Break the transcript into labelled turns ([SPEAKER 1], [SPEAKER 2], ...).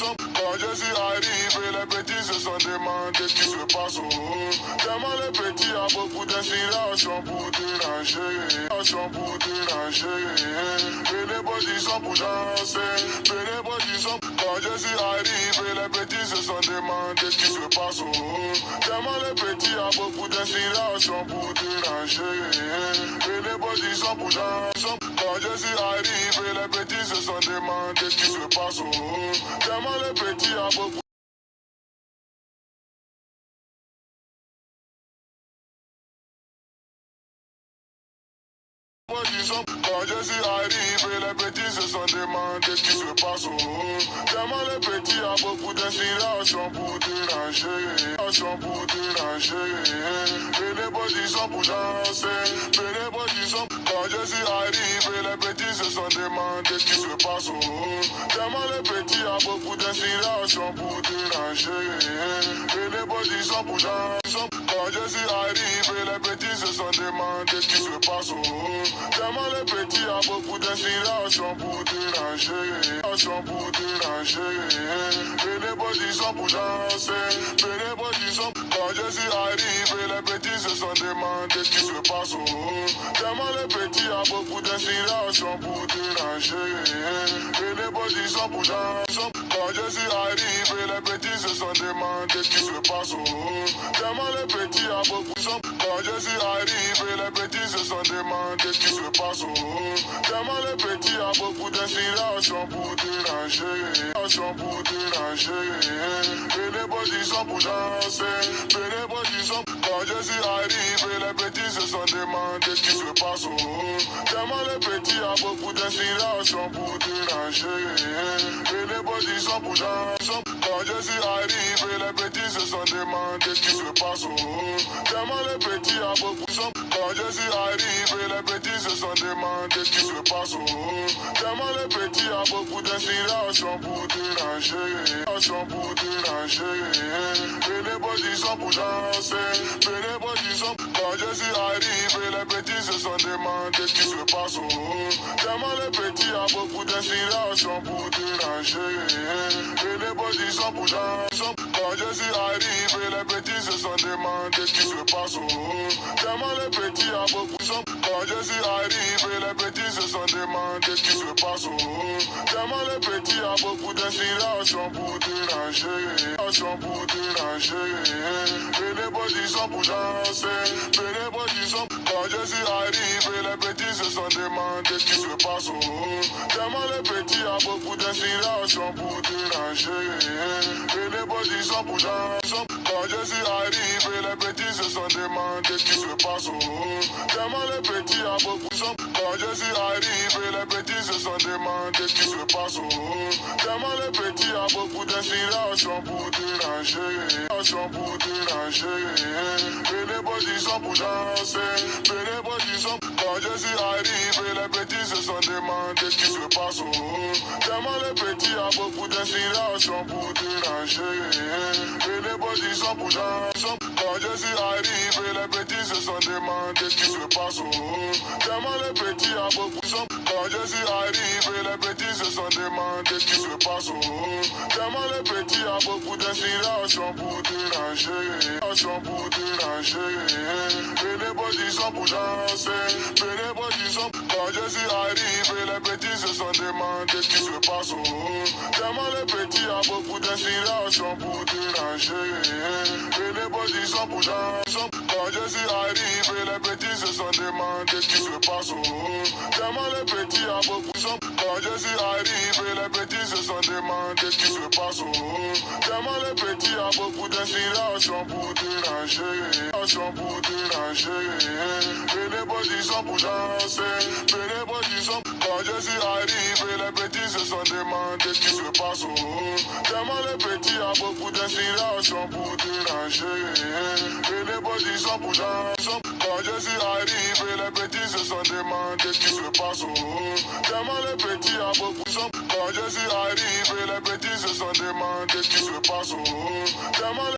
[SPEAKER 1] Quand je suis arrivé, les petits se sont demandé ce qui se passe au haut. Tellement les petits a beaucoup d'inspiration pour déranger. Pour déranger. Venez pas du son pour danser. Venez pas du son. Quand je suis arrivé, les petits se sont demandé ce qui se passe au haut. Tellement les petits a beaucoup d'inspiration pour déranger. Venez pas du son pour danser. Quand je suis arrivé, les petits se sont demandé ce qui se passe au haut. Tellement les petits a beaucoup Quand je suis arrivé, les petits se sont demandé ce qui se passe au haut. Tellement les petits a beaucoup d'inspiration pour déranger. Pour déranger. Venez pas du son pour danser. Venez pas du son. Quand je suis arrivé, les petits se sont demandé ce qui se passe au haut. Tellement les petits a beaucoup d'inspiration pour déranger. Venez pas du son pour danser. Quand je suis arrivé, les petits se sont demandé ce qui se passe au haut. Tellement les petits a beaucoup d'inspiration pour déranger. Pour déranger. Venez pas du son pour danser. Venez pas du son. Quand je suis arrivé, les petits se sont demandé ce qui se passe au haut. Tellement les petits a beaucoup d'inspiration pour déranger. Venez pas du son pour danser. Quand je suis arrivé, les petits se sont demandé ce qui se passe au haut. Tellement les petits a beaucoup de son. Quand je suis arrivé, les petits se sont demandé ce qui se passe au haut. Tellement les petits a beaucoup d'inspiration pour déranger. Pour déranger. Venez pas du son pour danser. Venez pas du son. Quand je suis arrivé, les petits se sont demandé ce qui se passe au haut. Tellement les petits a beaucoup d'inspiration pour déranger. Venez pas du son pour danser. Quand je suis arrivé, les petits se sont demandé ce qui se passe au haut. Tellement les petits a beaucoup de son. Quand je suis arrivé, les petits se sont demandé ce qui se passe au haut. Tellement les petits a beaucoup d'inspiration pour déranger. Pour déranger. Venez pas du son pour danser. Venez pas du son. Quand je suis arrivé, les petits se sont demandé ce qui se passe au haut. Tellement les petits a beaucoup d'inspiration pour déranger. Venez pas du son pour danser. Quand je suis arrivé, les petits se sont demandé ce qui se passe au haut. Tellement les petits a beaucoup de son. Quand je suis arrivé, les petits se sont demandé ce qui se passe au haut. Tellement les petits a beaucoup d'inspiration pour déranger. Pour déranger. Venez pas du son pour danser. Venez pas du son. Quand je suis arrivé, les petits se sont demandé ce qui se passe au haut. Tellement les petits a beaucoup d'inspiration pour déranger. Venez pas du son pour danser. Quand je suis arrivé, les petits se sont demandé ce qui se passe au haut. Tellement les petits a beaucoup de son. Quand je suis arrivé, les petits se sont demandé ce qui se passe au haut. Tellement les petits a beaucoup d'inspiration pour déranger. Pour déranger. Venez pas du son pour danser. Venez pas du son. Quand je suis arrivé, les petits se sont demandé ce qui se passe au haut. Tellement les petits a beaucoup d'inspiration pour déranger. Venez pas du son pour danser. Quand je suis arrivé, les petits se sont demandé ce qui se passe au haut. Tellement les petits a beaucoup de son. Quand je suis arrivé, les petits se sont demandé ce qui se passe au haut. Tellement les petits a beaucoup d'inspiration pour déranger. Pour déranger. Venez pas du son pour danser. Venez pas du son. Quand je suis arrivé, les petits se sont demandé ce qui se passe au haut. Tellement les petits a beaucoup d'inspiration pour déranger. Venez pas du son pour danser. Quand je suis arrivé, les petits se sont demandé ce qui se passe au haut. Tellement les petits a beaucoup de son. Quand je suis arrivé, les petits se sont demandé ce qui se passe au haut. Tellement les petits a beaucoup d'inspiration pour déranger. Pour déranger. Venez pas du son pour danser. Venez pas du son. Quand je suis arrivé, les petits se sont demandé ce qui se passe au haut. Tellement les petits a beaucoup d'inspiration pour déranger. Venez pas du son pour danser. Quand je suis arrivé, les petits se sont demandé ce qui se passe au haut. Tellement les petits a beaucoup de son. Quand je suis arrivé, les petits se sont demandé ce qui se passe au haut. Tellement